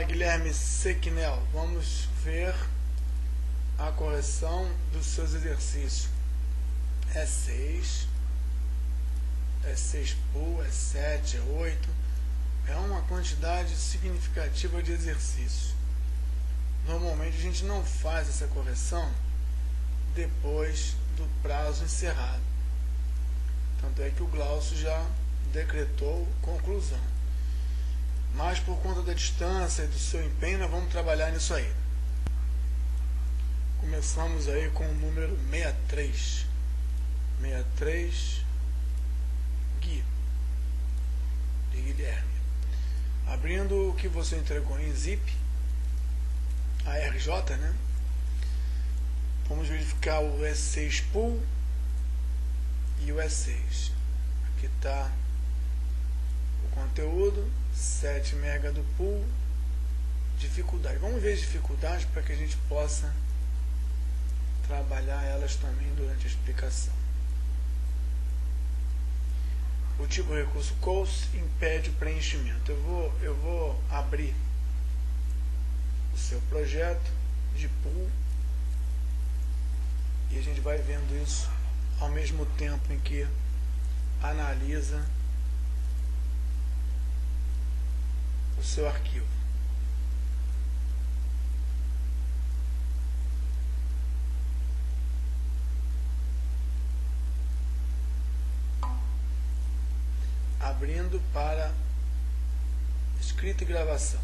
Guilherme Sequinel, vamos ver a correção dos seus exercícios. É 6, é 6 pool, é 7, é 8, é uma quantidade significativa de exercícios. Normalmente a gente não faz essa correção depois do prazo encerrado. Tanto é que o Glaucio já decretou conclusão. Mas por conta da distância e do seu empenho, nós vamos trabalhar nisso aí. Começamos aí com o número 63. 63, Gui, de Guilherme. Abrindo o que você entregou em zip, a RJ, né? Vamos verificar o E6 pool e o E6. Aqui está o conteúdo, 7 MB do pool, dificuldade. Vamos ver as dificuldades para que a gente possa trabalhar elas também durante a explicação. O tipo de recurso COAST impede o preenchimento. Eu vou abrir o seu projeto de pool e a gente vai vendo isso ao mesmo tempo em que analisa o seu arquivo. Abrindo para escrita e gravação.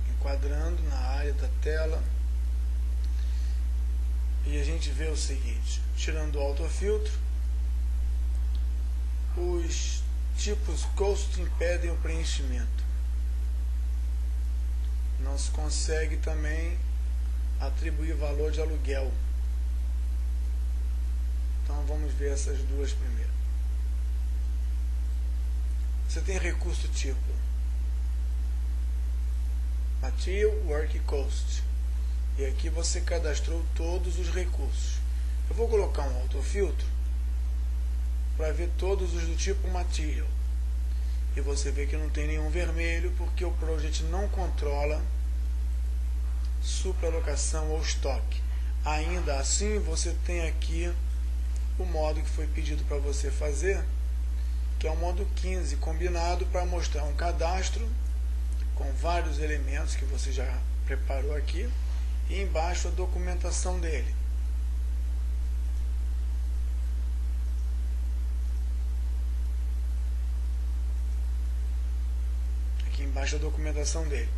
Enquadrando na área da tela. E a gente vê o seguinte, tirando o autofiltro, os tipos COAST impedem o preenchimento. Não se consegue também atribuir valor de aluguel. Então vamos ver essas duas primeiro. Você tem recurso tipo Material Work Cost. E aqui você cadastrou todos os recursos. Eu vou colocar um autofiltro para ver todos os do tipo Material. E você vê que não tem nenhum vermelho porque o Project não controla supralocação ou estoque. Ainda assim, você tem aqui o modo que foi pedido para você fazer, que é o modo 15 combinado, para mostrar um cadastro com vários elementos que você já preparou aqui e embaixo a documentação dele. Aqui embaixo a documentação dele.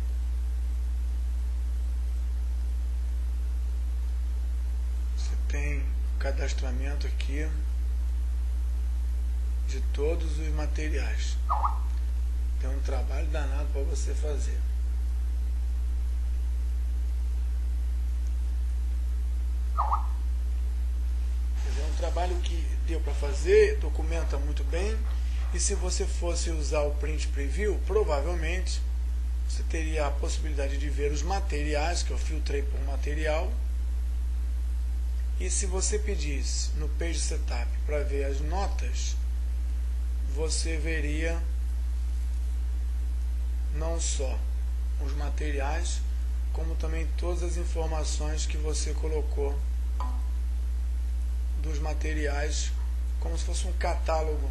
Tem cadastramento aqui de todos os materiais. Tem um trabalho danado para você fazer. É um trabalho que deu para fazer, documenta muito bem. E se você fosse usar o Print Preview, provavelmente você teria a possibilidade de ver os materiais que eu filtrei por material. E se você pedisse no Page Setup para ver as notas, você veria não só os materiais, como também todas as informações que você colocou dos materiais, como se fosse um catálogo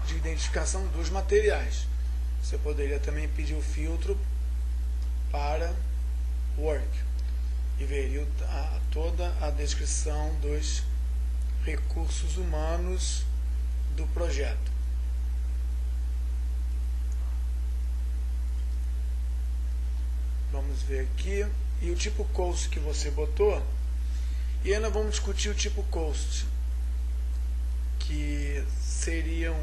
de identificação dos materiais. Você poderia também pedir o filtro para Work e veria toda a descrição dos recursos humanos do projeto. Vamos ver aqui. E o tipo COAST que você botou. E ainda vamos discutir o tipo COAST, que seriam,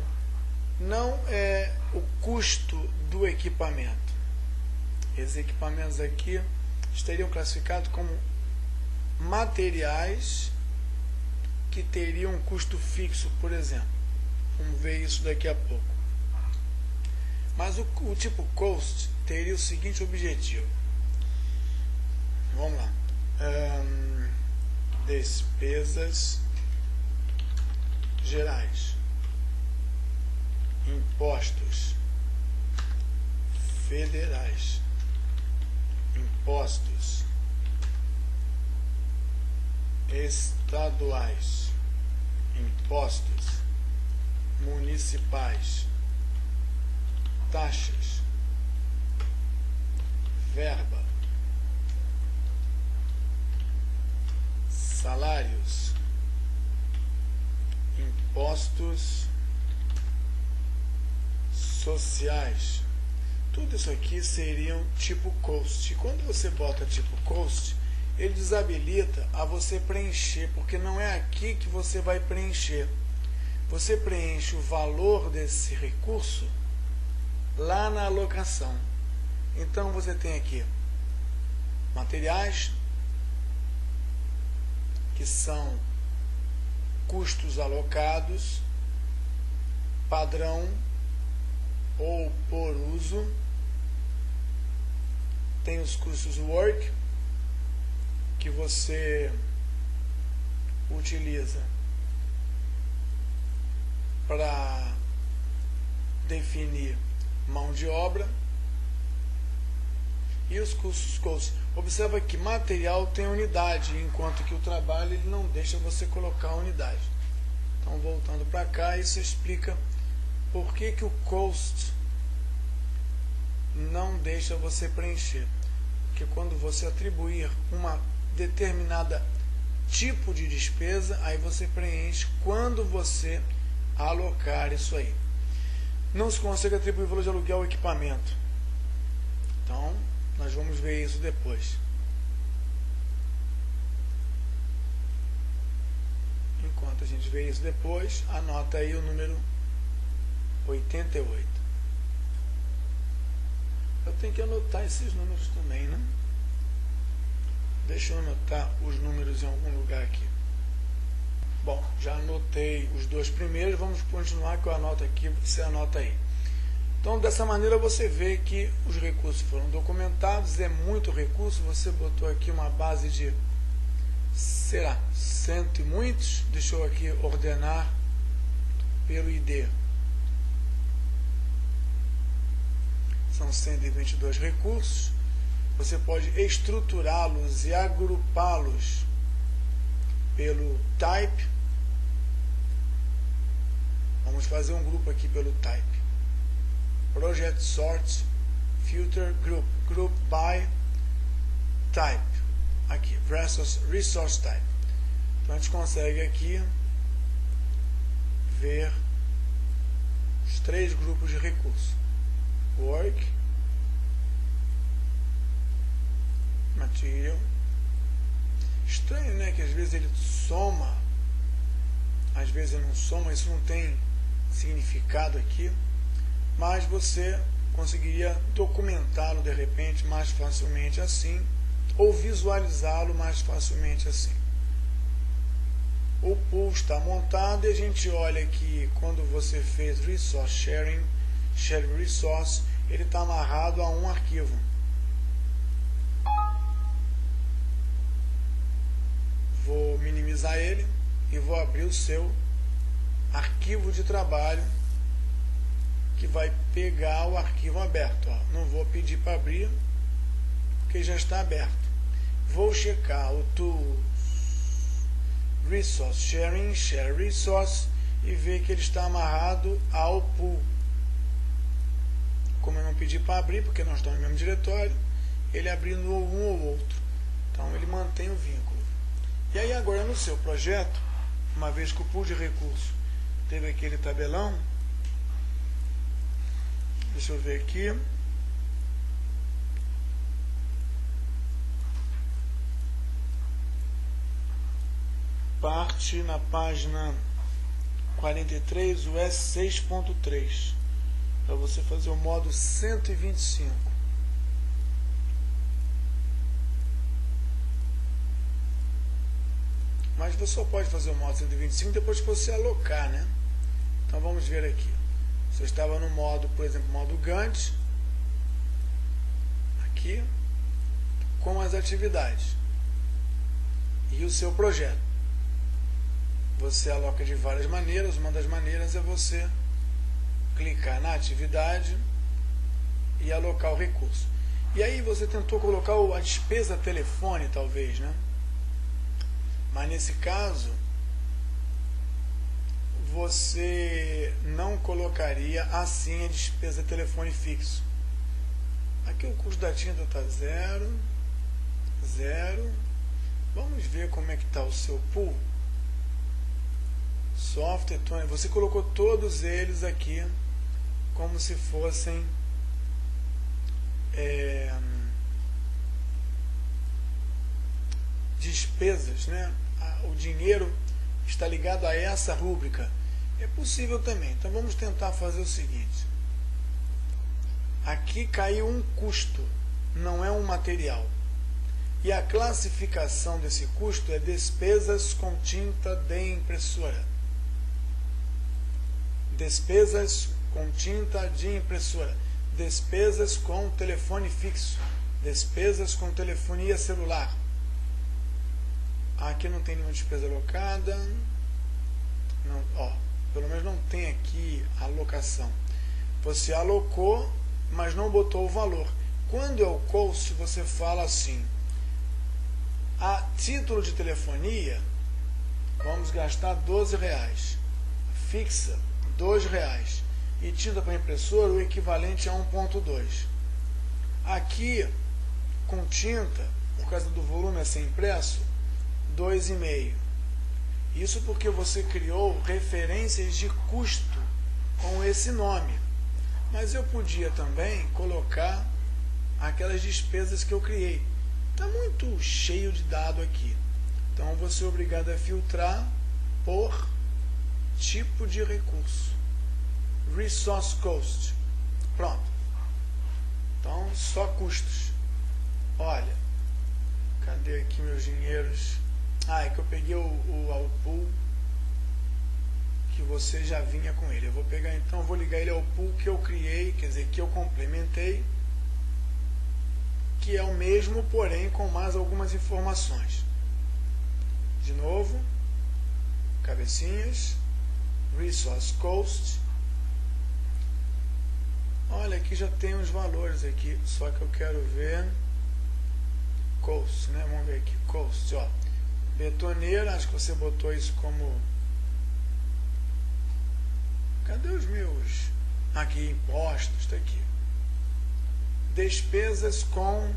não é o custo do equipamento. Esses equipamentos aqui estariam classificados como materiais que teriam um custo fixo, por exemplo. Vamos ver isso daqui a pouco. Mas o tipo COAST teria o seguinte objetivo. Vamos lá. Despesas gerais. impostos federais, impostos estaduais, impostos municipais, taxas, verba, salários, impostos sociais. Tudo isso aqui seriam tipo cost. Quando você bota tipo cost, ele desabilita a você preencher, porque não é aqui que você vai preencher. Você preenche o valor desse recurso lá na alocação. Então você tem aqui materiais, que são custos alocados, padrão ou por uso. Tem os custos work, que você utiliza para definir mão de obra. E os custos cost. Observa que material tem unidade, enquanto que o trabalho ele não deixa você colocar unidade. Então, voltando para cá, isso explica por que o cost não deixa você preencher. Porque quando você atribuir uma determinada tipo de despesa, aí você preenche quando você alocar isso aí. Não se consegue atribuir valor de aluguel ao equipamento. Então, nós vamos ver isso depois. Enquanto a gente vê isso depois, anota aí o número 88. Eu tenho que anotar esses números também, né? Deixa eu anotar os números em algum lugar aqui. Bom, já anotei os dois primeiros, vamos continuar que eu anoto aqui, você anota aí. Então, dessa maneira você vê que os recursos foram documentados, é muito recurso, você botou aqui uma base de, será, cento e muitos, deixa eu aqui ordenar pelo ID. São 122 recursos, você pode estruturá-los e agrupá-los pelo type. Vamos fazer um grupo aqui pelo type. Project Sort, Filter Group, Group by Type, aqui, Resource Type. Então a gente consegue aqui ver os três grupos de recursos: Work, Material. Estranho, né, que às vezes ele soma, às vezes ele não soma, isso não tem significado aqui. Mas você conseguiria documentá-lo de repente mais facilmente assim, ou visualizá-lo mais facilmente assim. O pool está montado e a gente olha que quando você fez Resource Sharing, Share Resource, ele está amarrado a um arquivo. Vou minimizar ele e vou abrir o seu arquivo de trabalho, que vai pegar o arquivo aberto. Ó. Não vou pedir para abrir, porque já está aberto. Vou checar o Tools, Resource Sharing, Share Resource, e ver que ele está amarrado ao pool. Como eu não pedi para abrir, porque nós estamos no mesmo diretório, ele abrindo um ou outro. Então ele mantém o vínculo. E aí agora no seu projeto, uma vez que o pool de recursos teve aquele tabelão, deixa eu ver aqui. Parte na página 43, o S6.3, para você fazer o modo 125. Mas você só pode fazer o modo 125 depois que você alocar, né? Então vamos ver aqui. Você estava no modo, por exemplo, modo Gantt, aqui, com as atividades e o seu projeto. Você aloca de várias maneiras. Uma das maneiras é você clicar na atividade e alocar o recurso. E aí você tentou colocar a despesa telefone, talvez, né? Mas nesse caso, você não colocaria assim a despesa telefone fixo. Aqui o custo da tinta está 0, 0. Vamos ver como é que está o seu pool. Software, você colocou todos eles aqui como se fossem despesas, né? O dinheiro está ligado a essa rúbrica. É possível também. Então vamos tentar fazer o seguinte. Aqui caiu um custo, não é um material. E a classificação desse custo é despesas com tinta de impressora. Despesas com tinta de impressora. Despesas com telefone fixo. Despesas com telefonia celular. Aqui não tem nenhuma despesa alocada. Não, ó, pelo menos não tem aqui alocação. Você alocou, mas não botou o valor. Quando é o cost, você fala assim: a título de telefonia, vamos gastar R$12. Fixa, R$2. E tinta para impressora, o equivalente a 1,2. Aqui, com tinta, por causa do volume a ser impresso, 2,5. Isso porque você criou referências de custo com esse nome. Mas eu podia também colocar aquelas despesas que eu criei. Está muito cheio de dado aqui. Então, eu vou ser obrigado a filtrar por tipo de recurso. Resource Cost. Pronto. Então, só custos. Olha, cadê aqui meus dinheiros? É que eu peguei o pool que você já vinha com ele. Eu vou pegar então, vou ligar ele ao pool que eu criei, quer dizer, que eu complementei, que é o mesmo, porém com mais algumas informações. De novo, cabecinhas, Resource Cost. Olha, aqui já tem os valores aqui, só que eu quero ver Cost, né? Vamos ver aqui, Cost, ó. Betoneira, acho que você botou isso como... Cadê os meus? Aqui, impostos, está aqui. Despesas com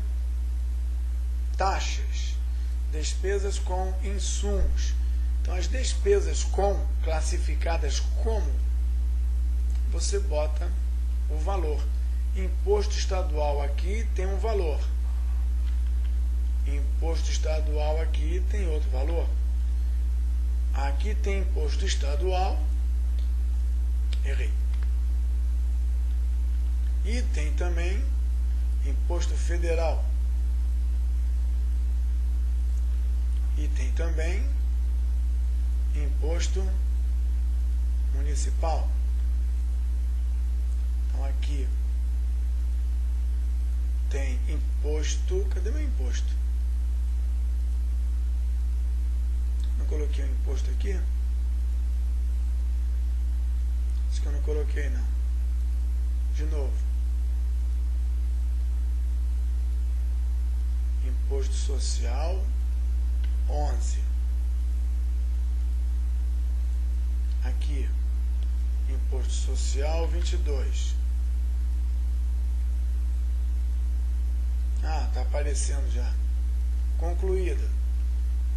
taxas. Despesas com insumos. Então, as despesas com, classificadas como, você bota o valor. Imposto estadual aqui tem um valor. Imposto estadual aqui tem outro valor. Aqui tem imposto estadual. Errei. E tem também imposto federal. E tem também imposto municipal. Então aqui tem imposto. Cadê meu imposto? Não coloquei o imposto aqui? Acho que eu não coloquei, não. De novo. Imposto social 11. Aqui, imposto social 22. Ah, está aparecendo já. Concluída.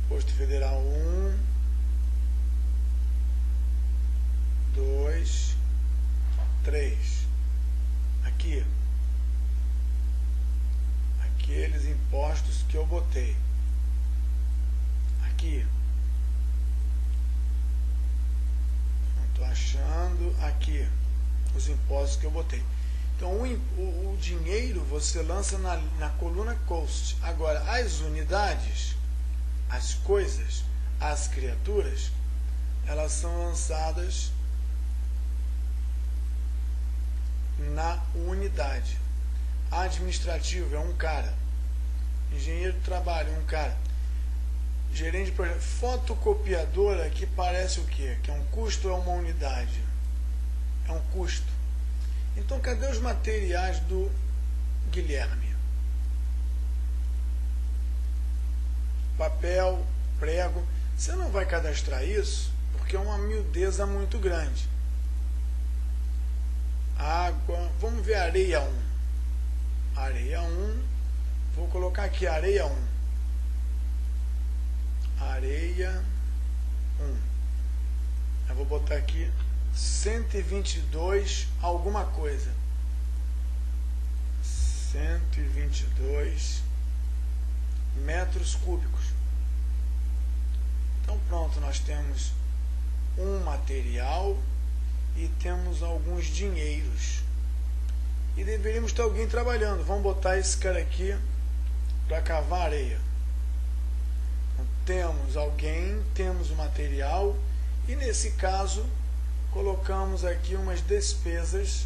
Imposto federal 1, 2, 3. Aqui. Aqueles impostos que eu botei. Aqui. Não estou achando. Aqui. Os impostos que eu botei. Então, o dinheiro você lança na coluna Cost. Agora, as unidades, as coisas, as criaturas, elas são lançadas na unidade. Administrativo é um cara. Engenheiro de trabalho é um cara. Gerente de projeto. Fotocopiadora, que parece o quê? Que é um custo ou é uma unidade? É um custo. Então, cadê os materiais do Guilherme? Papel, prego. Você não vai cadastrar isso porque é uma miudeza muito grande. Água, vamos ver areia 1. Areia 1, vou colocar aqui areia 1. Areia 1. Eu vou botar aqui 122 alguma coisa. 122 metros cúbicos. Então pronto, nós temos um material e temos alguns dinheiros. E deveríamos ter alguém trabalhando. Vamos botar esse cara aqui para cavar areia. Então, temos alguém, temos o material e nesse caso colocamos aqui umas despesas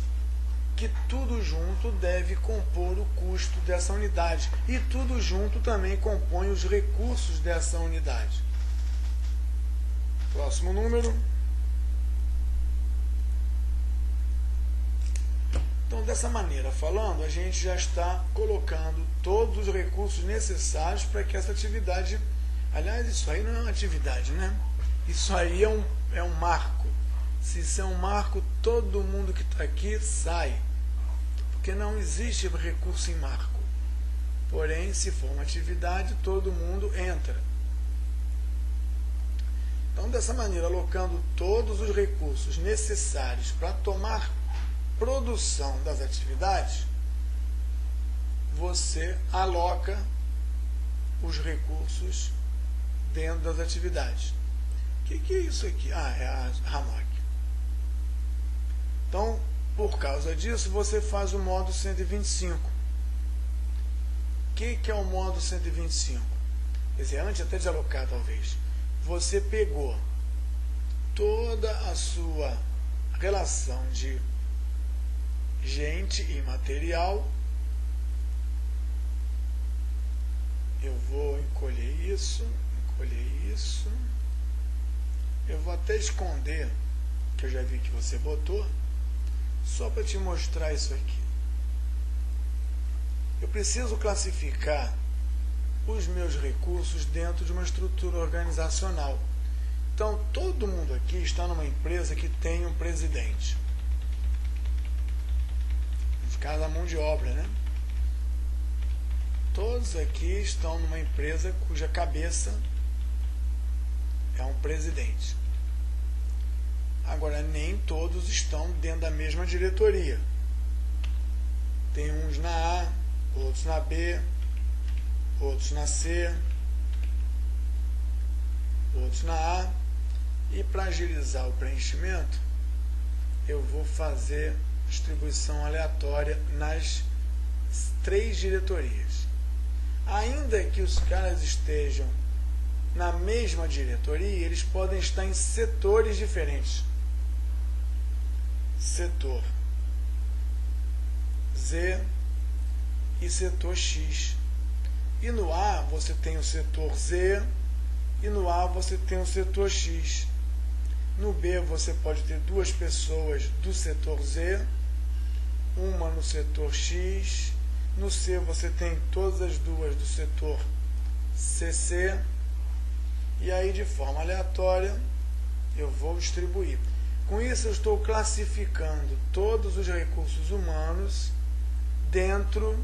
que tudo junto deve compor o custo dessa unidade. E tudo junto também compõe os recursos dessa unidade. Próximo número. Então, dessa maneira falando, a gente já está colocando todos os recursos necessários para que essa atividade... Aliás, isso aí não é uma atividade, né? Isso aí é um marco. Se isso é um marco, todo mundo que está aqui sai. Porque não existe recurso em marco. Porém, se for uma atividade, todo mundo entra. Então, dessa maneira, alocando todos os recursos necessários para tomar produção das atividades, você aloca os recursos dentro das atividades. O que é isso aqui? Ah, é a Ramoc. Então, por causa disso, você faz o modo 125. O que é o modo 125? Quer dizer, antes até de alocar, talvez. Você pegou toda a sua relação de gente e material. Eu vou encolher isso. Eu vou até esconder, que eu já vi que você botou, só para te mostrar isso aqui. Eu preciso classificar os meus recursos dentro de uma estrutura organizacional. Então, todo mundo aqui está numa empresa que tem um presidente. No caso da mão de obra, né? Todos aqui estão numa empresa cuja cabeça é um presidente. Agora, nem todos estão dentro da mesma diretoria. Tem uns na A, outros na B, outros na C, outros na A. E para agilizar o preenchimento, eu vou fazer distribuição aleatória nas 3 diretorias. Ainda que os caras estejam na mesma diretoria, eles podem estar em setores diferentes. Setor Z e setor X. E no A você tem o setor Z e no A você tem o setor X. No B você pode ter 2 pessoas do setor Z, uma no setor X. No C você tem todas as 2 do setor CC. E aí, de forma aleatória, eu vou distribuir. Com isso, eu estou classificando todos os recursos humanos dentro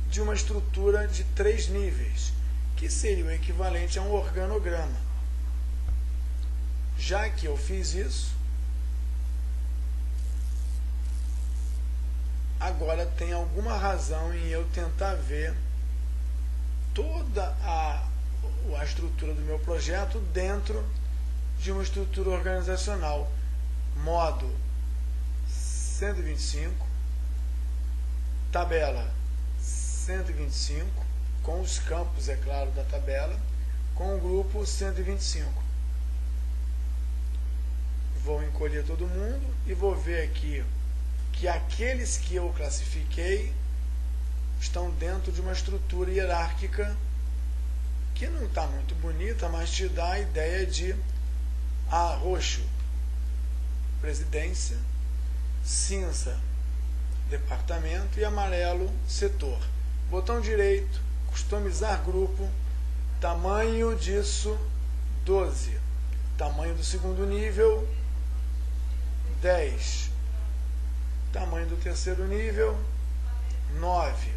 de uma estrutura de 3 níveis, que seria o equivalente a um organograma. Já que eu fiz isso, agora tem alguma razão em eu tentar ver toda a estrutura do meu projeto dentro de uma estrutura organizacional. Modo 125, tabela 125, com os campos, é claro, da tabela, com o grupo 125. Vou encolher todo mundo e vou ver aqui que aqueles que eu classifiquei estão dentro de uma estrutura hierárquica que não está muito bonita, mas te dá a ideia de A roxo, presidência, cinza, departamento, e amarelo, setor. Botão direito, customizar grupo, tamanho disso 12, tamanho do segundo nível 10, tamanho do terceiro nível 9,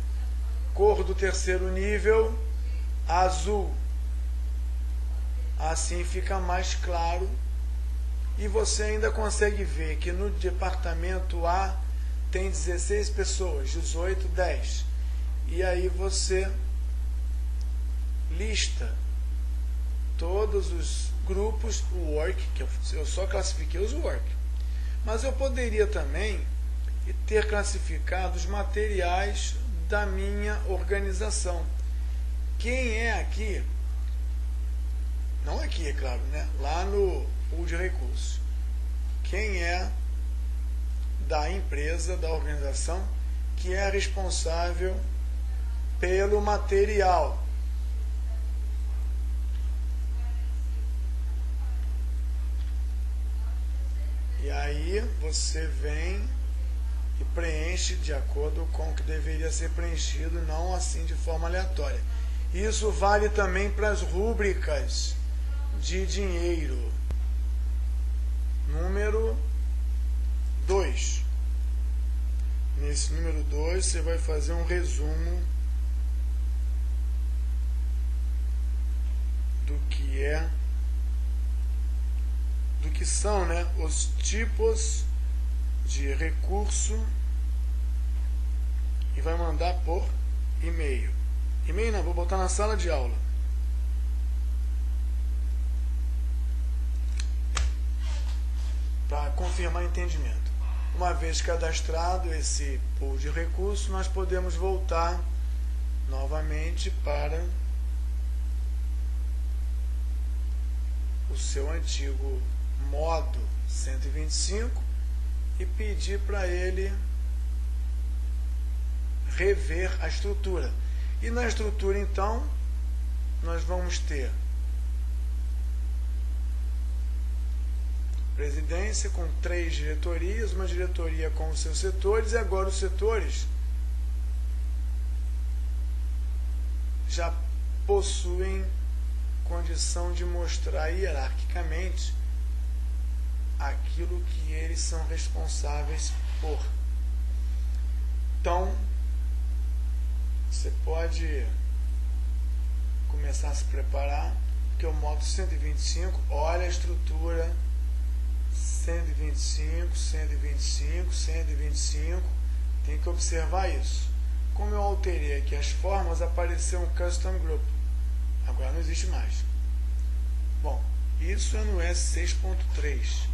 cor do terceiro nível azul. Assim fica mais claro e você ainda consegue ver que no departamento A tem 16 pessoas, 18, 10. E aí você lista todos os grupos, o work, que eu só classifiquei os work. Mas eu poderia também ter classificado os materiais da minha organização. Quem é aqui, não aqui, é claro, né? Lá no pool de recursos. Quem é da empresa, da organização, que é responsável pelo material. E aí você vem e preenche de acordo com o que deveria ser preenchido, não assim de forma aleatória. Isso vale também para as rúbricas de dinheiro. Número 2. Nesse número 2 você vai fazer um resumo do que são, né, os tipos de recurso e vai mandar por e-mail. E-mail não, vou botar na sala de aula. Para confirmar entendimento. Uma vez cadastrado esse pool de recursos, nós podemos voltar novamente para o seu antigo modo 125 e pedir para ele rever a estrutura. E na estrutura, então, nós vamos ter presidência com 3 diretorias, uma diretoria com os seus setores, e agora os setores já possuem condição de mostrar hierarquicamente aquilo que eles são responsáveis por. Então, você pode começar a se preparar, porque o modo 125, olha a estrutura 125, 125, 125, tem que observar isso. Como eu alterei aqui as formas, apareceu um Custom Group. Agora não existe mais. Bom, isso é no S6.3.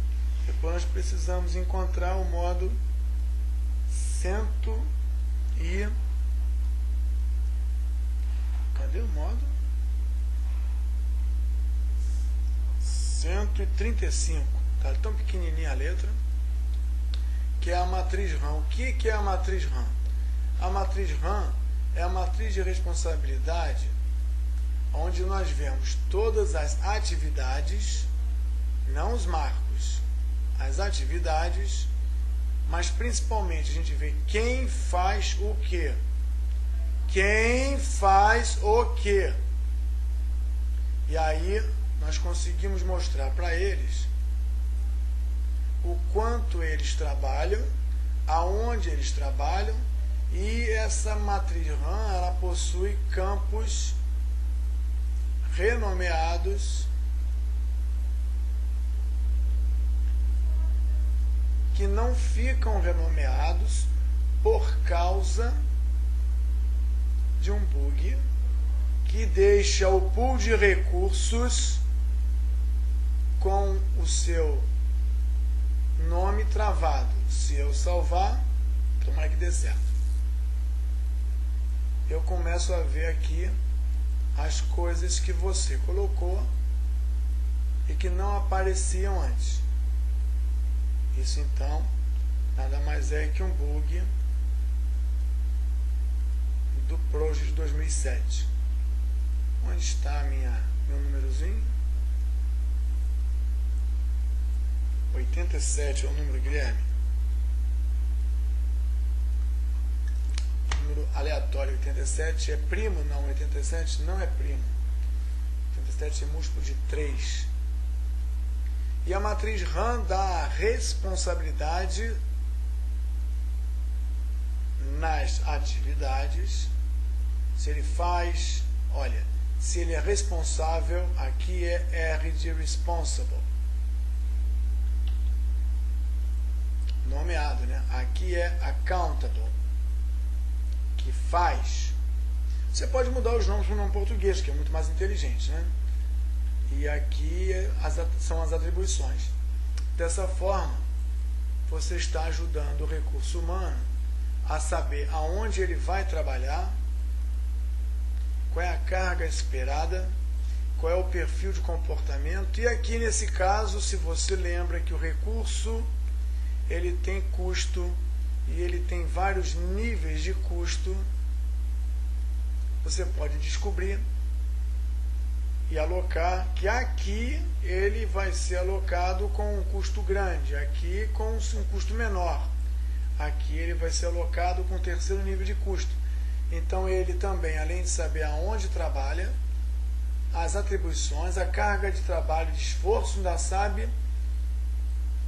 Depois nós precisamos encontrar o modo 100 e... Cadê o modo? 135. Está tão pequenininha a letra. Que é a matriz RAM. O que é a matriz RAM? A matriz RAM é a matriz de responsabilidade onde nós vemos todas as atividades, não os marcos, as atividades, mas principalmente a gente vê quem faz o quê. Quem faz o quê? E aí nós conseguimos mostrar para eles o quanto eles trabalham, aonde eles trabalham, e essa matriz RAM ela possui campos renomeados que não ficam renomeados por causa de um bug que deixa o pool de recursos com o seu nome travado. Se eu salvar, tomara que dê certo. Eu começo a ver aqui as coisas que você colocou e que não apareciam antes. Isso então nada mais é que um bug do Project 2007. Onde está meu númerozinho? 87 é o número, Guilherme. aleatório 87 é primo? Não, 87 não é primo. 87 é múltiplo de 3. E a matriz RAM dá a responsabilidade nas atividades. Se ele faz, olha, se ele é responsável, aqui é R de responsible. Nomeado, né? Aqui é accountable, que faz. Você pode mudar os nomes para o nome português, que é muito mais inteligente, né? E aqui são as atribuições. Dessa forma, você está ajudando o recurso humano a saber aonde ele vai trabalhar, qual é a carga esperada, qual é o perfil de comportamento. E aqui, nesse caso, se você lembra que o recurso ele tem custo e ele tem vários níveis de custo, você pode descobrir e alocar que aqui ele vai ser alocado com um custo grande, aqui com um custo menor, aqui ele vai ser alocado com o terceiro nível de custo. Então ele também, além de saber aonde trabalha, as atribuições, a carga de trabalho, de esforço, ainda sabe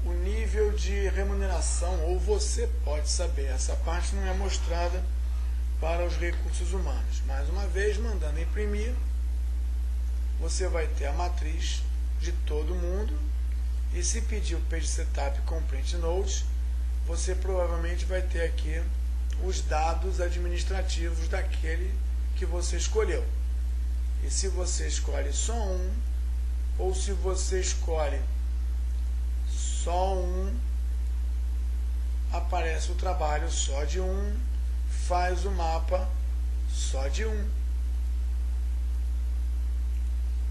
o nível de remuneração, ou você pode saber. Essa parte não é mostrada para os recursos humanos. Mais uma vez, mandando imprimir, você vai ter a matriz de todo mundo, e se pedir o page setup com print notes, você provavelmente vai ter aqui os dados administrativos daquele que você escolheu. E se você escolhe só um, ou se você escolhe só um, aparece o trabalho só de um, faz o mapa só de um.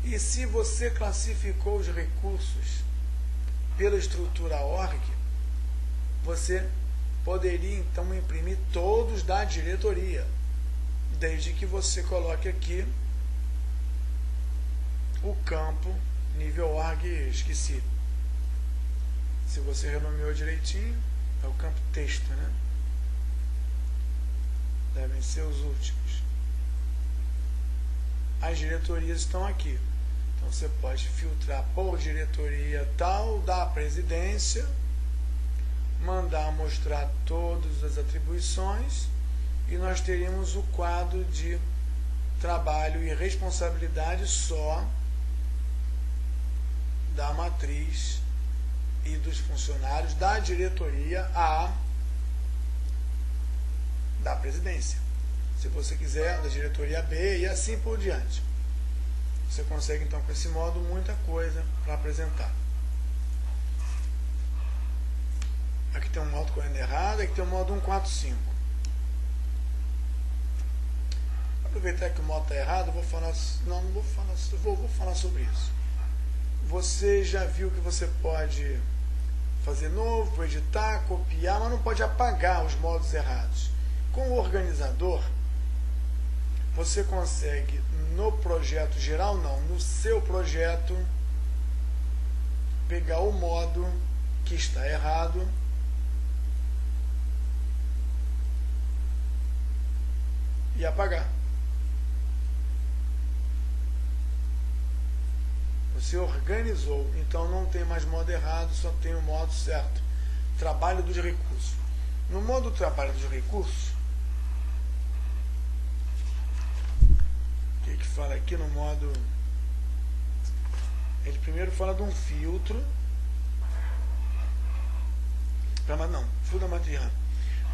E se você classificou os recursos pela estrutura org, você poderia então imprimir todos da diretoria, desde que você coloque aqui o campo nível org, esqueci. Se você renomeou direitinho, é o campo texto, né? Devem ser os últimos. As diretorias estão aqui. Então você pode filtrar por diretoria tal da presidência, mandar mostrar todas as atribuições, e nós teríamos o quadro de trabalho e responsabilidade só da matriz e dos funcionários da diretoria A da presidência. Se você quiser, da diretoria B, e assim por diante. Você consegue, então, com esse modo, muita coisa para apresentar. Aqui tem um modo correndo errado, aqui tem um modo 145. Aproveitar que o modo está errado, eu vou falar, não vou falar, vou falar sobre isso. Você já viu que você pode fazer novo, editar, copiar, mas não pode apagar os modos errados. Com o organizador, você consegue, no projeto geral, não, no seu projeto, pegar o modo que está errado e apagar. Você organizou, então não tem mais modo errado, só tem o modo certo. Trabalho dos recursos. No modo trabalho dos recursos, o que fala aqui no modo... Ele primeiro fala de um filtro. Filtro da matriz RAM.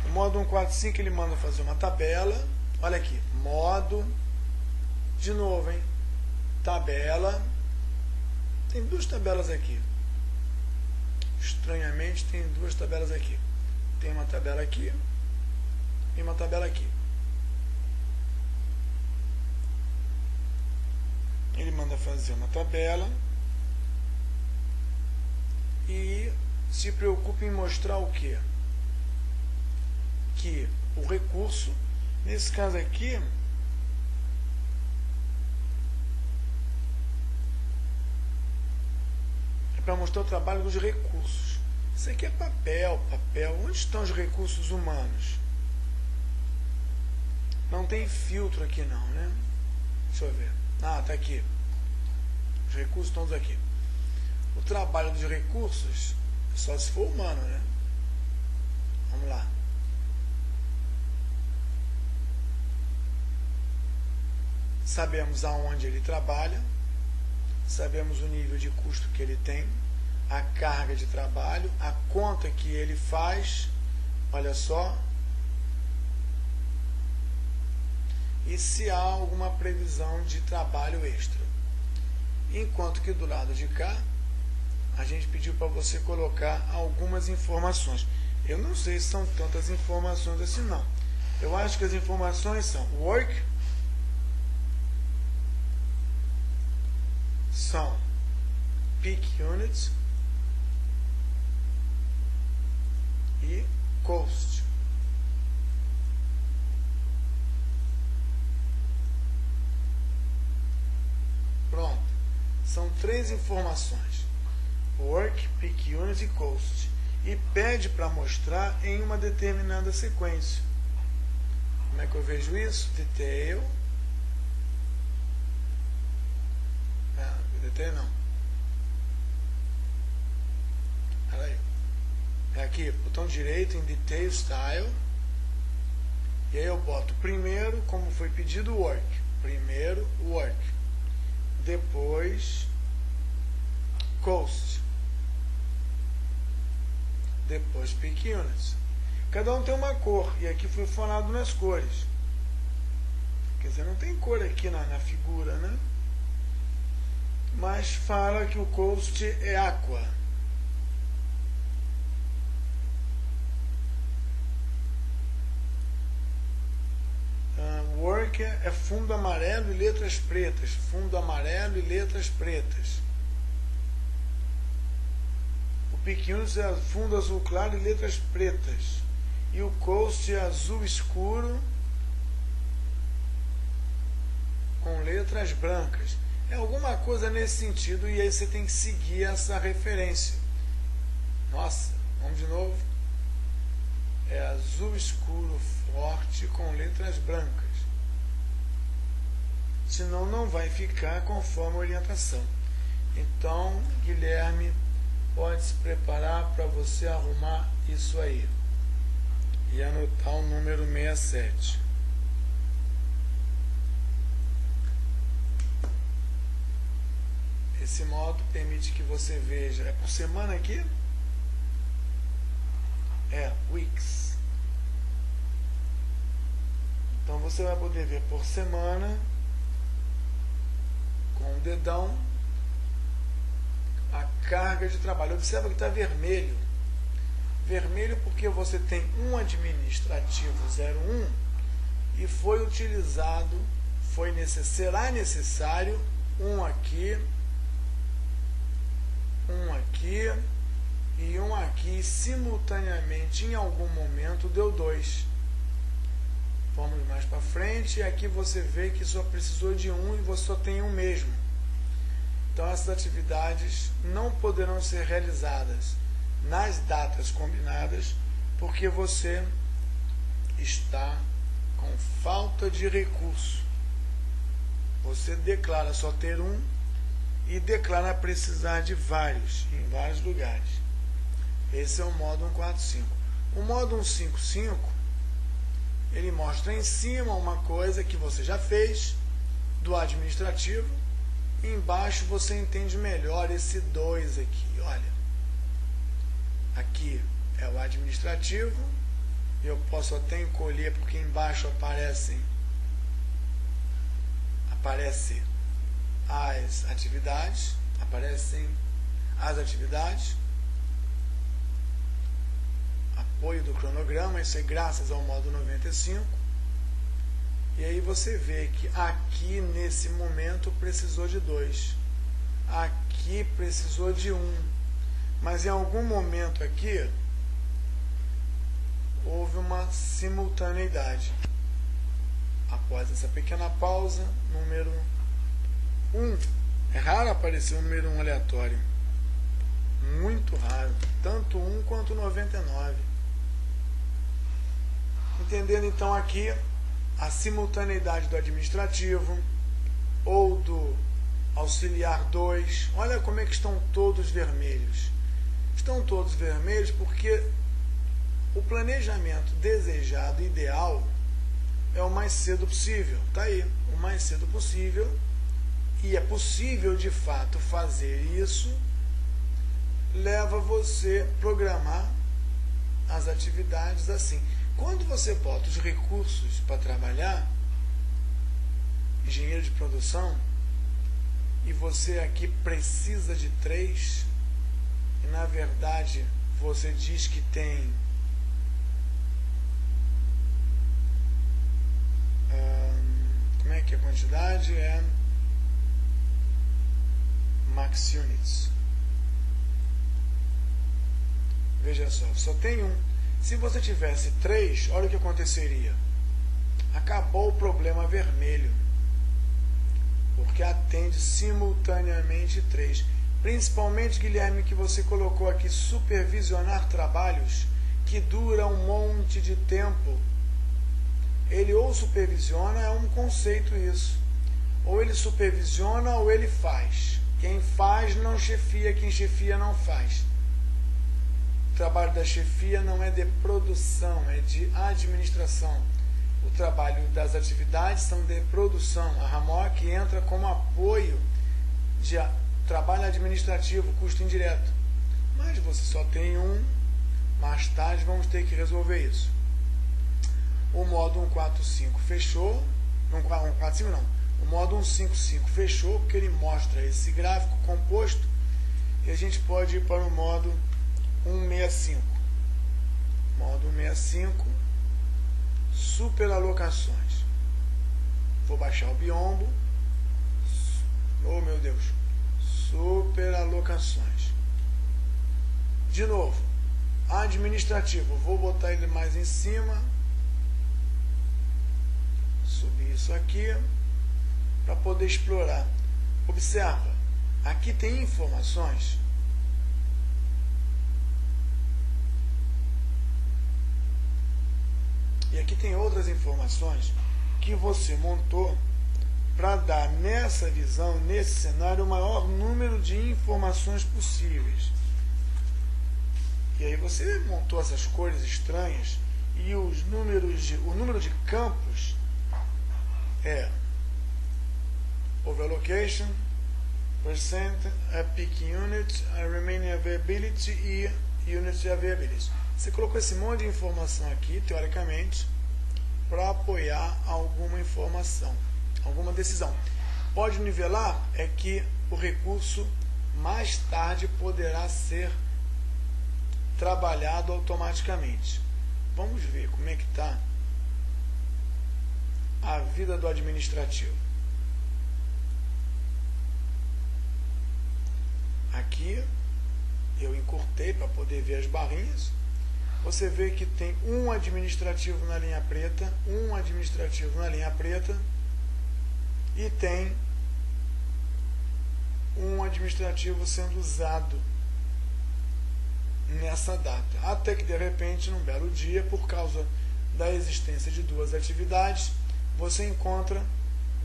No modo 145 ele manda fazer uma tabela. Olha aqui, modo, de novo, hein? Tabela. Tem duas tabelas aqui. Estranhamente tem duas tabelas aqui. Tem uma tabela aqui e uma tabela aqui. Ele manda fazer uma tabela e se preocupa em mostrar o quê? Que o recurso, nesse caso aqui, é para mostrar o trabalho dos recursos. Isso aqui é papel. Onde estão os recursos humanos? Não tem filtro aqui não, né? Deixa eu ver. Ah, tá aqui. Os recursos estão aqui. O trabalho dos recursos, só se for humano, né? Vamos lá. Sabemos aonde ele trabalha, sabemos o nível de custo que ele tem, a carga de trabalho, a conta que ele faz, olha só, e se há alguma previsão de trabalho extra. Enquanto que do lado de cá, a gente pediu para você colocar algumas informações. Eu não sei se são tantas informações assim não. Eu acho que as informações são work, são peak units e cost. Pronto. São 3 informações. Work, peak unit e cost. E pede para mostrar em uma determinada sequência. Como é que eu vejo isso? Detail. Detail não. Olha aí. É aqui, botão direito em Detail Style. E aí eu boto primeiro, como foi pedido, Work. Primeiro, Work. Depois, Cost. Depois, Peak Units. Cada um tem uma cor. E aqui foi falado nas cores. Quer dizer, não tem cor aqui na figura, né? Mas fala que o Cost é Aqua. Work é fundo amarelo e letras pretas. Fundo amarelo e letras pretas. O Peak Units é fundo azul claro e letras pretas. E o Cost é azul escuro com letras brancas. É alguma coisa nesse sentido e aí você tem que seguir essa referência. Nossa, vamos de novo. É azul escuro forte com letras brancas. Senão não vai ficar conforme a orientação. Então, Guilherme, pode se preparar para você arrumar isso aí. E anotar o número 67. Esse modo permite que você veja. É por semana aqui? É, weeks. Então você vai poder ver por semana, com o dedão, a carga de trabalho. Observa que está vermelho. Vermelho porque você tem um administrativo 01 e foi utilizado, será necessário um aqui e um aqui, simultaneamente em algum momento deu 2. Vamos mais para frente, e aqui você vê que só precisou de um e você só tem um mesmo. Então essas atividades não poderão ser realizadas nas datas combinadas, porque você está com falta de recurso. Você declara só ter um e declara precisar de vários, em vários lugares. Esse é o modo 145. O modo 155, ele mostra em cima uma coisa que você já fez, do administrativo, e embaixo você entende melhor esse 2 aqui. Olha, aqui é o administrativo, eu posso até encolher porque embaixo aparece as atividades, apoio do cronograma, isso é graças ao modo 95. E aí você vê que aqui nesse momento precisou de 2, aqui precisou de 1, mas em algum momento aqui houve uma simultaneidade. Após essa pequena pausa, número 1. É raro aparecer um número 1 aleatório. Muito raro. Tanto 1 quanto 99. Entendendo então aqui a simultaneidade do administrativo ou do auxiliar 2. Olha como é que estão todos vermelhos. Estão todos vermelhos porque o planejamento desejado, ideal, é o mais cedo possível. Está aí, o mais cedo possível. E é possível, de fato, fazer isso. Leva você a programar as atividades assim. Quando você bota os recursos para trabalhar, engenheiro de produção, e você aqui precisa de 3, e na verdade você diz que tem como é que a quantidade é max units. Veja só tem um. Se você tivesse 3, olha o que aconteceria. Acabou o problema vermelho, porque atende simultaneamente 3. Principalmente, Guilherme, que você colocou aqui, supervisionar trabalhos que duram um monte de tempo. Ele ou supervisiona, é um conceito isso. Ou ele supervisiona ou ele faz. Quem faz não chefia, quem chefia não faz. O trabalho da chefia não é de produção, é de administração. O trabalho das atividades são de produção. A RAMOC entra como apoio de trabalho administrativo, custo indireto. Mas você só tem um, mais tarde vamos ter que resolver isso. O modo 145 fechou, não, 145 não, o modo 155 fechou, porque ele mostra esse gráfico composto, e a gente pode ir para o modo 165. Modo 165, superalocações. Vou baixar o biombo. Oh meu Deus, superalocações. De novo, administrativo, vou botar ele mais em cima, subir isso aqui para poder explorar. Observa, aqui tem informações e aqui tem outras informações que você montou para dar nessa visão, nesse cenário, o maior número de informações possíveis. E aí você montou essas cores estranhas e o número de campos é overlocation, percent, a peak unit, a remaining availability e unit availability. Você colocou esse monte de informação aqui, teoricamente, para apoiar alguma informação, alguma decisão. Pode nivelar é que o recurso mais tarde poderá ser trabalhado automaticamente. Vamos ver como é que está a vida do administrativo. Aqui eu encurtei para poder ver as barrinhas. Você vê que tem um administrativo na linha preta, um administrativo na linha preta e tem um administrativo sendo usado nessa data. Até que de repente, num belo dia, por causa da existência de 2 atividades, você encontra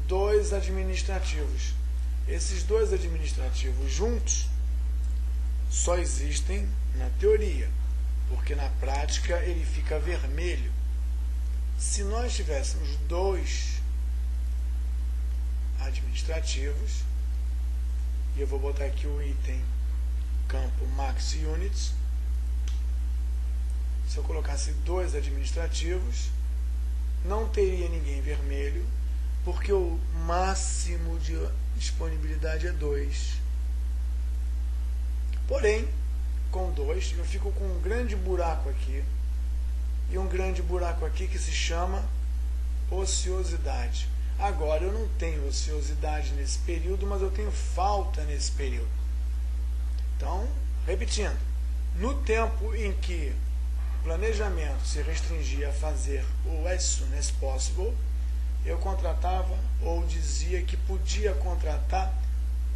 2 administrativos. Esses 2 administrativos juntos só existem na teoria, porque na prática ele fica vermelho. Se nós tivéssemos 2 administrativos, e eu vou botar aqui o item campo max units, se eu colocasse 2 administrativos, não teria ninguém vermelho, porque o máximo de disponibilidade é 2. Porém, com 2, eu fico com um grande buraco aqui, e um grande buraco aqui que se chama ociosidade. Agora, eu não tenho ociosidade nesse período, mas eu tenho falta nesse período. Então, repetindo, no tempo em que o planejamento se restringia a fazer o as soon as possible, eu contratava ou dizia que podia contratar,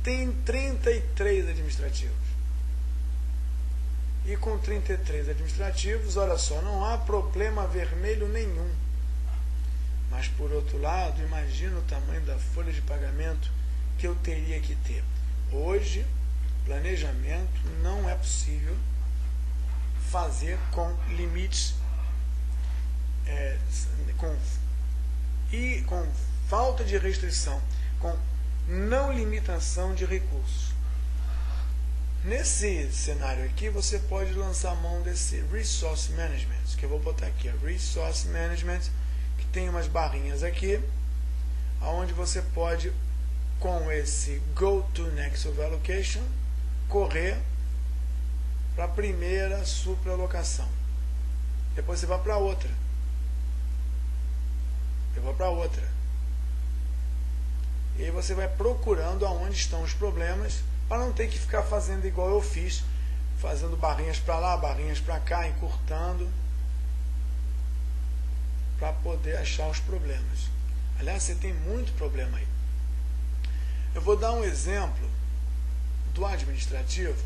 tem 33 administrativos. E com 33 administrativos, olha só, não há problema vermelho nenhum. Mas, por outro lado, imagina o tamanho da folha de pagamento que eu teria que ter. Hoje, planejamento não é possível fazer com limites, com falta de restrição, com não limitação de recursos. Nesse cenário aqui, você pode lançar mão desse Resource Management, que eu vou botar aqui, Resource Management, que tem umas barrinhas aqui, onde você pode, com esse Go to Next Allocation, correr para a primeira supralocação. Depois você vai para outra. Eu vou para outra. E aí você vai procurando aonde estão os problemas, para não ter que ficar fazendo igual eu fiz, fazendo barrinhas para lá, barrinhas para cá, encurtando, para poder achar os problemas. Aliás, você tem muito problema aí. Eu vou dar um exemplo do administrativo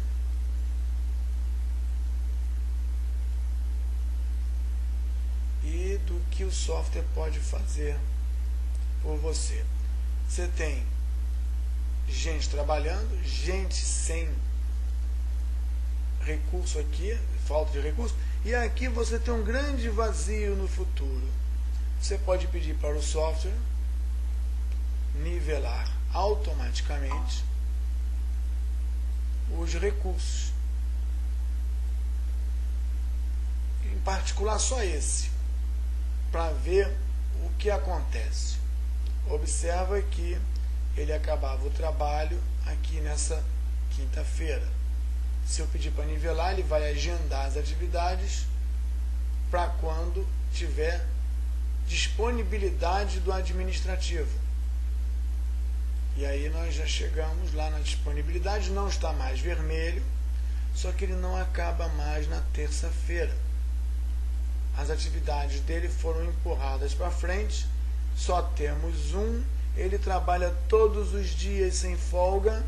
e do que o software pode fazer por você. Você tem gente trabalhando, gente sem recurso aqui, falta de recurso, e aqui você tem um grande vazio no futuro. Você pode pedir para o software nivelar automaticamente os recursos. Em particular só esse, para ver o que acontece. Observa que ele acabava o trabalho aqui nessa quinta-feira. Se eu pedir para nivelar, ele vai agendar as atividades para quando tiver disponibilidade do administrativo. E aí nós já chegamos lá na disponibilidade, não está mais vermelho, só que ele não acaba mais na terça-feira. As atividades dele foram empurradas para frente, só temos um. Ele trabalha todos os dias sem folga,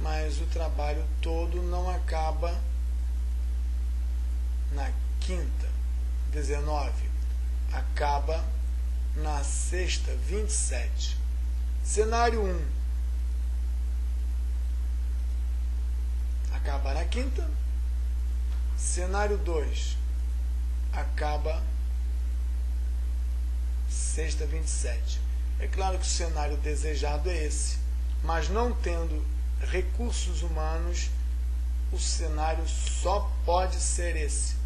mas o trabalho todo não acaba na quinta, 19. Acaba na sexta, 27. Cenário 1. Acaba na quinta. Cenário 2. Acaba sexta, 27. É claro que o cenário desejado é esse, mas não tendo recursos humanos, o cenário só pode ser esse.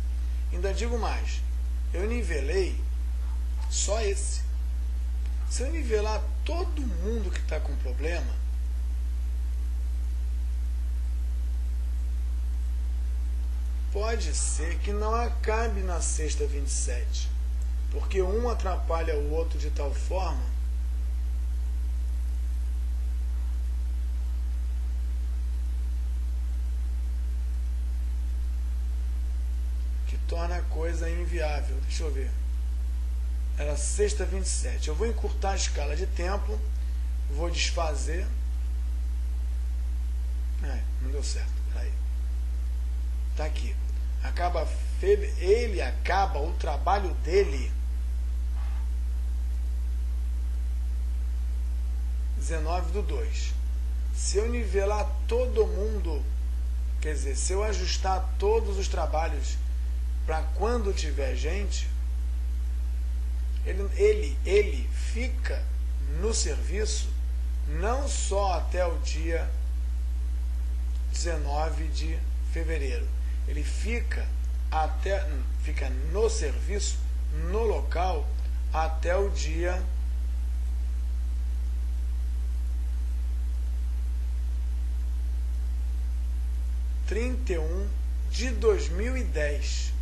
Ainda digo mais, eu nivelei só esse. Se eu nivelar todo mundo que está com problema, pode ser que não acabe na sexta 27, porque um atrapalha o outro de tal forma que torna a coisa inviável. Deixa eu ver. Era sexta 27. Eu vou encurtar a escala de tempo, vou desfazer. Não deu certo. Peraí. Está aqui. Ele acaba o trabalho dele 19/2. Se eu nivelar todo mundo, quer dizer, se eu ajustar todos os trabalhos para quando tiver gente, ele fica no serviço não só até o dia 19 de fevereiro. Ele fica no serviço, no local, até o dia 31 de 2010.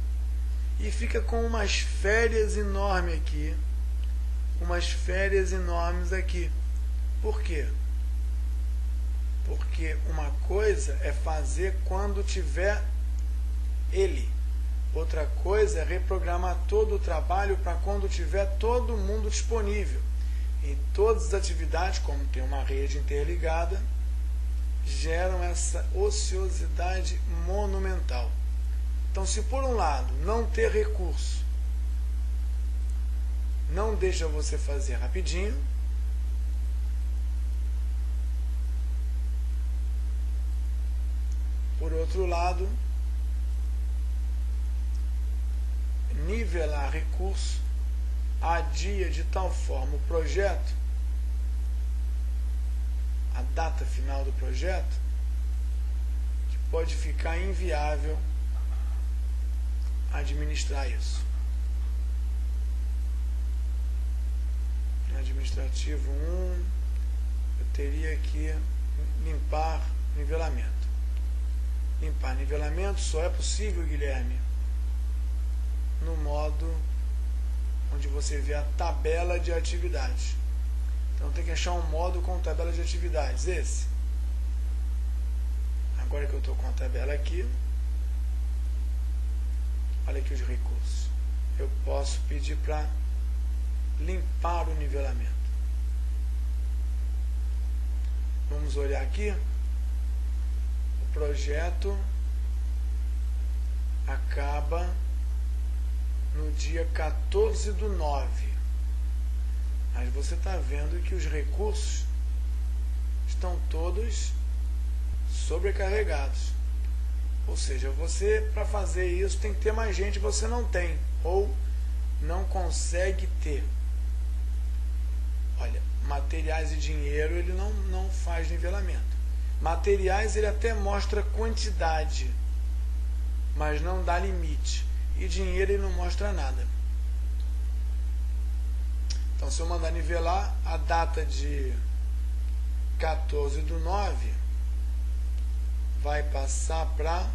E fica com umas férias enormes aqui. Umas férias enormes aqui. Por quê? Porque uma coisa é fazer quando tiver ele. Outra coisa é reprogramar todo o trabalho para quando tiver todo mundo disponível. E todas as atividades, como tem uma rede interligada, geram essa ociosidade monumental. Então, se por um lado não ter recurso não deixa você fazer rapidinho. Por outro lado, nivelar recurso adia de tal forma o projeto, a data final do projeto, que pode ficar inviável administrar isso. No administrativo 1, eu teria que limpar nivelamento. Limpar nivelamento só é possível, Guilherme, no modo onde você vê a tabela de atividades. Então tem que achar um modo com tabela de atividades. Esse. Agora que eu estou com a tabela aqui, olha aqui os recursos. Eu posso pedir para limpar o nivelamento. Vamos olhar aqui. O projeto acaba no dia 14/9. Mas você está vendo que os recursos estão todos sobrecarregados. Ou seja, você, para fazer isso, tem que ter mais gente, você não tem, ou não consegue ter. Olha, materiais e dinheiro, ele não faz nivelamento. Materiais, ele até mostra quantidade, mas não dá limite. E dinheiro, ele não mostra nada. Então, se eu mandar nivelar, a data de 14/9 vai passar para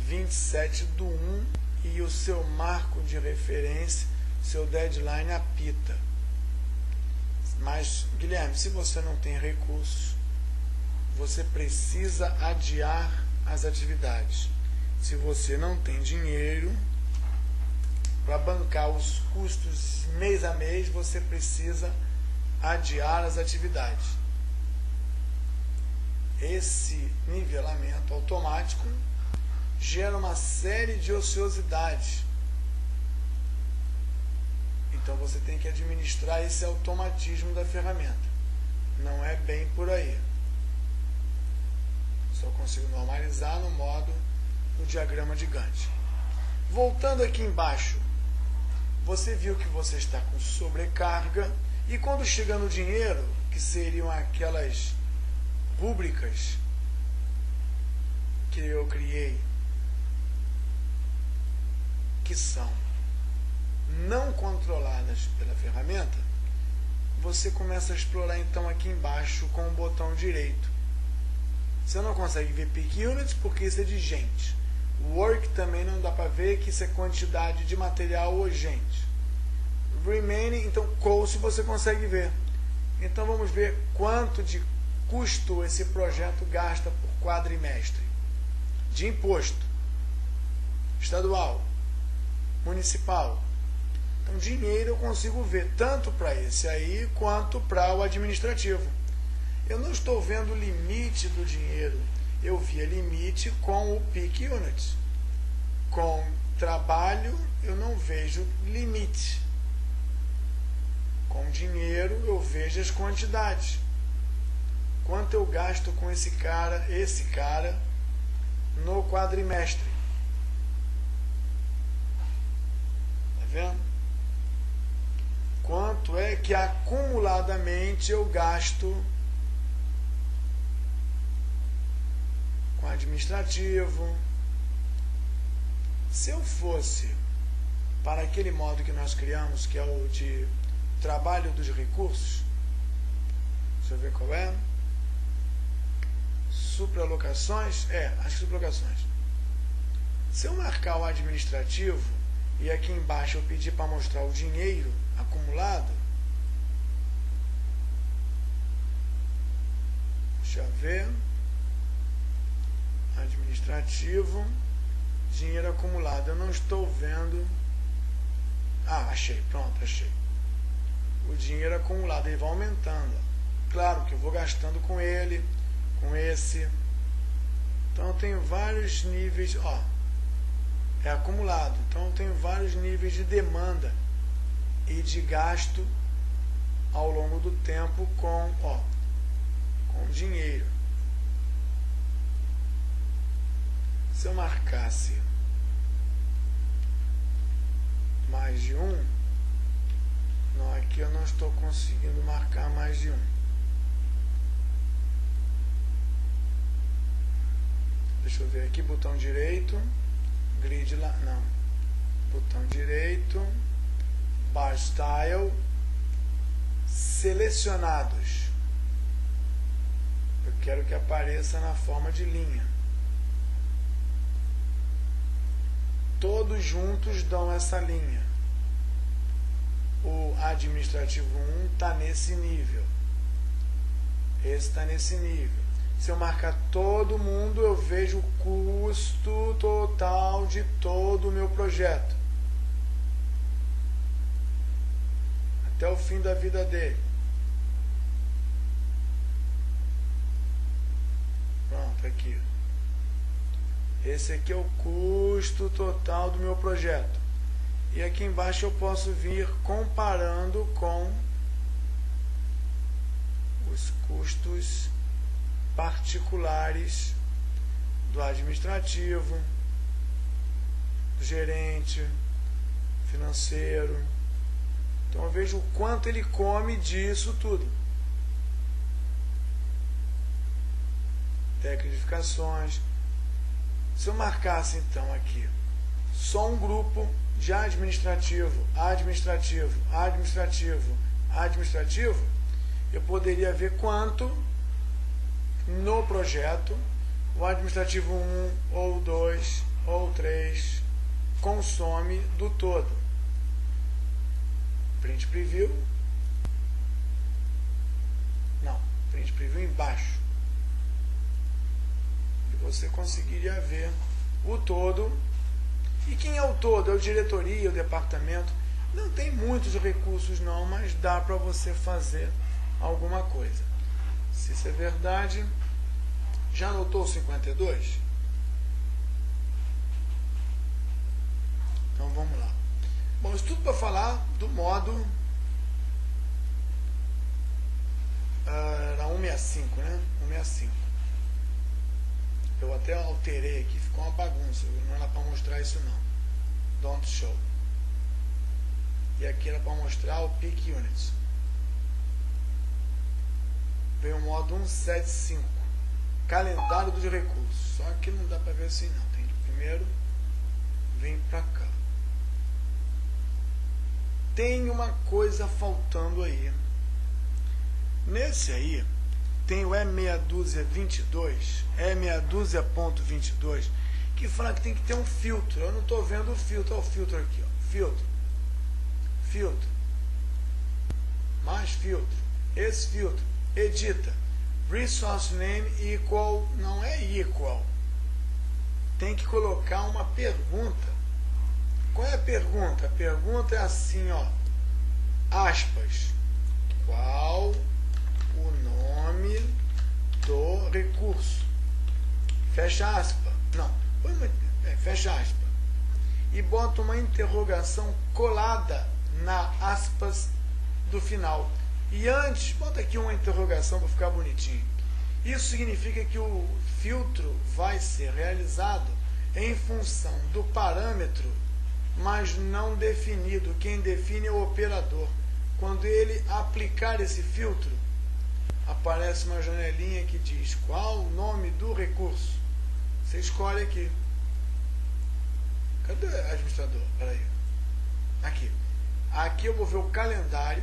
27/1 e o seu marco de referência, seu deadline apita. Mas, Guilherme, se você não tem recursos, você precisa adiar as atividades. Se você não tem dinheiro para bancar os custos mês a mês, você precisa adiar as atividades. Esse nivelamento automático gera uma série de ociosidades. Então você tem que administrar esse automatismo da ferramenta. Não é bem por aí. Só consigo normalizar no modo do diagrama de Gantt. Voltando aqui embaixo, você viu que você está com sobrecarga, e quando chega no dinheiro, que seriam aquelas rúbricas que eu criei, que são não controladas pela ferramenta, você começa a explorar então aqui embaixo com o botão direito. Você não consegue ver peak units porque isso é de gente. Work também não dá para ver, que isso é quantidade de material ou gente. Remaining, então cost você consegue ver. Então vamos ver quanto de custo esse projeto gasta por quadrimestre. De imposto estadual, municipal. Então, dinheiro eu consigo ver tanto para esse aí quanto para o administrativo. Eu não estou vendo o limite do dinheiro. Eu via limite com o peak unit. Com trabalho, eu não vejo limite. Com dinheiro, eu vejo as quantidades. Quanto eu gasto com esse cara no quadrimestre. Tá vendo? Quanto é que acumuladamente eu gasto com administrativo. Se eu fosse para aquele modo que nós criamos, que é o de trabalho dos recursos, deixa eu ver qual é, supralocações, acho que supralocações. Se eu marcar o administrativo e aqui embaixo eu pedir para mostrar o dinheiro acumulado, deixa eu ver, administrativo, dinheiro acumulado, eu não estou vendo, achei, pronto, achei, o dinheiro acumulado, ele vai aumentando, Claro que eu vou gastando com ele, com esse. Então eu tenho vários níveis, ó, é acumulado. Então eu tenho vários níveis de demanda e de gasto ao longo do tempo com dinheiro. Se eu marcasse mais de um, não, aqui eu não estou conseguindo marcar mais de um. Deixa eu ver aqui, botão direito, grid lá, não, botão direito, bar style, selecionados. Eu quero que apareça na forma de linha. Todos juntos dão essa linha. O administrativo 1 está nesse nível. Esse está nesse nível. Se eu marcar todo mundo, eu vejo o custo total de todo o meu projeto. Até o fim da vida dele. Pronto, aqui. Esse aqui é o custo total do meu projeto. E aqui embaixo eu posso vir comparando com os custos particulares do administrativo, do gerente, financeiro. Então eu vejo o quanto ele come disso tudo. Tecnificações. Se eu marcasse então aqui só um grupo de administrativo, administrativo, administrativo, administrativo, eu poderia ver quanto no projeto o administrativo 1 ou 2 ou 3 consome do todo. Print preview. Não, print preview embaixo. E você conseguiria ver o todo. E quem é o todo? É o diretoria, o departamento. Não tem muitos recursos não, mas dá para você fazer alguma coisa. Se isso é verdade, já anotou o 52? Então vamos lá. Bom, isso tudo para falar do modo era 165, né? 165. Eu até alterei aqui, ficou uma bagunça. Não era para mostrar isso não. Don't show. E aqui era para mostrar o Peak Units. Veio o modo 175. Calendário dos recursos. Só que não dá para ver assim não. Tem que primeiro vir para cá. Tem uma coisa faltando aí. Nesse aí, tem o E622, E622.22, que fala que tem que ter um filtro. Eu não estou vendo o filtro. Olha o filtro aqui. Ó. Filtro. Filtro. Mais filtro. Esse filtro. Edita. Resource name equal. Não é equal. Tem que colocar uma pergunta. Qual é a pergunta? A pergunta é assim, ó. Aspas. Qual o nome do recurso? Fecha aspas. Não. Fecha aspas. E bota uma interrogação colada na aspas do final. E antes, bota aqui uma interrogação para ficar bonitinho. Isso significa que o filtro vai ser realizado em função do parâmetro, mas não definido. Quem define é o operador. Quando ele aplicar esse filtro, aparece uma janelinha que diz qual o nome do recurso. Você escolhe aqui. Cadê o administrador? Peraí. Aqui. Aqui eu vou ver o calendário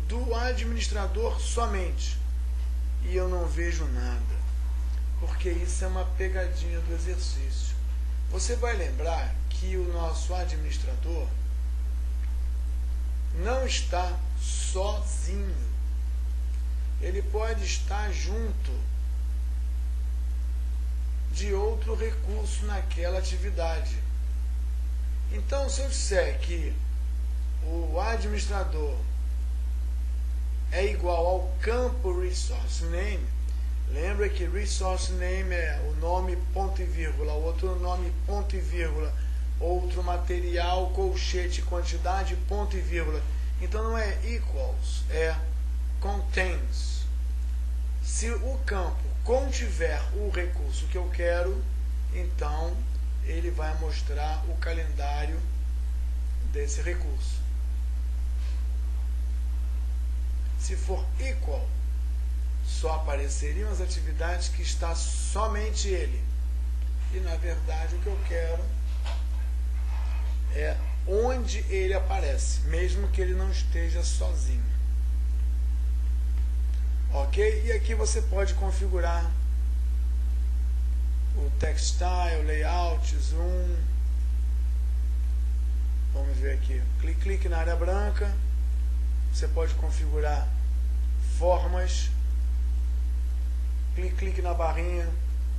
do administrador somente. E eu não vejo nada. Porque isso é uma pegadinha do exercício. Você vai lembrar que o nosso administrador não está sozinho. Ele pode estar junto de outro recurso naquela atividade. Então, se eu disser que o administrador é igual ao campo resource name. Lembra que resource name é o nome ponto e vírgula, outro nome ponto e vírgula, outro material, colchete, quantidade, ponto e vírgula. Então não é equals, é contains. Se o campo contiver o recurso que eu quero, então ele vai mostrar o calendário desse recurso. Se for equal, só apareceriam as atividades que está somente ele. E na verdade o que eu quero é onde ele aparece, mesmo que ele não esteja sozinho. Ok? E aqui você pode configurar o text style, layout, zoom. Vamos ver aqui. Clique na área branca. Você pode configurar formas. Clique na barrinha.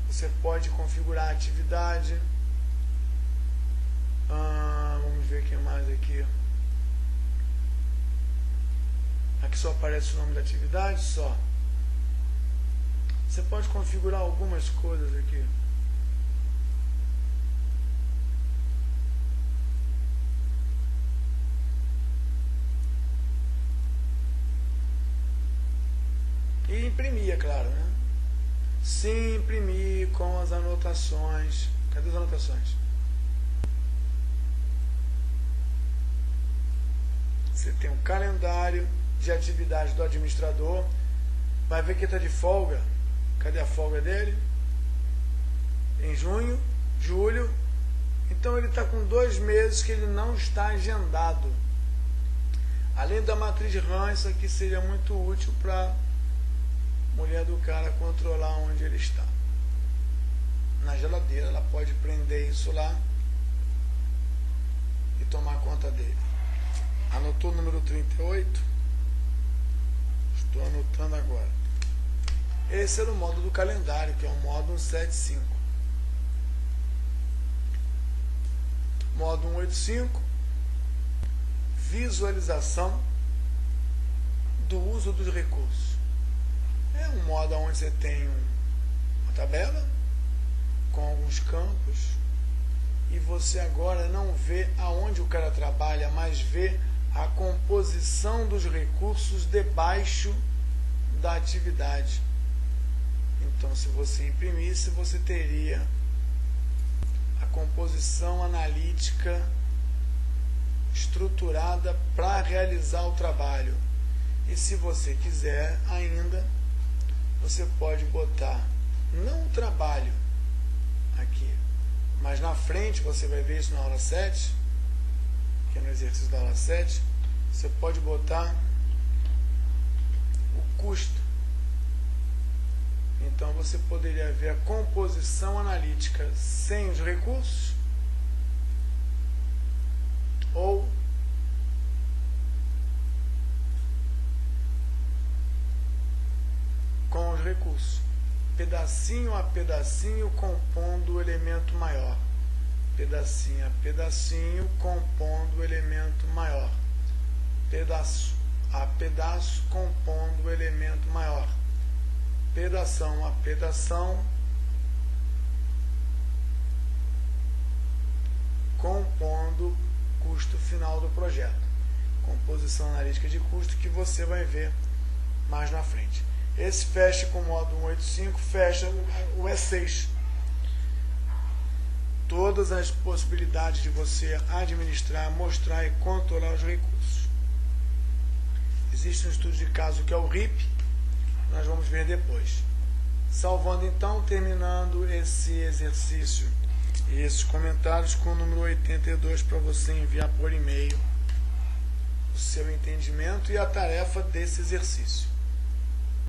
Você pode configurar a atividade. Vamos ver o que mais aqui. Aqui só aparece o nome da atividade, só. Você pode configurar algumas coisas aqui. E imprimir, é claro, né? Sim, imprimir com as anotações. Cadê as anotações? Você tem um calendário de atividades do administrador. Vai ver que está de folga. Cadê a folga dele? Em junho, julho. Então ele está com 2 meses que ele não está agendado. Além da matriz RAM, isso aqui seria muito útil para a mulher do cara controlar onde ele está. Na geladeira, ela pode prender isso lá e tomar conta dele. Anotou o número 38? Estou anotando agora. Esse era o modo do calendário, que é o modo 175. Modo 185. Visualização do uso dos recursos. É um modo onde você tem uma tabela com alguns campos e você agora não vê aonde o cara trabalha, mas vê a composição dos recursos debaixo da atividade. Então, se você imprimisse, você teria a composição analítica estruturada para realizar o trabalho. E se você quiser ainda, você pode botar não o trabalho aqui, mas na frente, você vai ver isso na aula 7, que é no exercício da aula 7, você pode botar o custo. Então você poderia ver a composição analítica sem os recursos ou com os recursos, pedacinho a pedacinho compondo o elemento maior, pedacinho a pedacinho compondo o elemento maior, pedaço a pedaço compondo o elemento maior, pedação a pedação compondo o custo final do projeto. Composição analítica de custo que você vai ver mais na frente. Esse fecha com o modo 185, fecha o E6. Todas as possibilidades de você administrar, mostrar e controlar os recursos. Existe um estudo de caso que é o RIP, nós vamos ver depois. Salvando então, terminando esse exercício e esses comentários com o número 82 para você enviar por e-mail o seu entendimento e a tarefa desse exercício.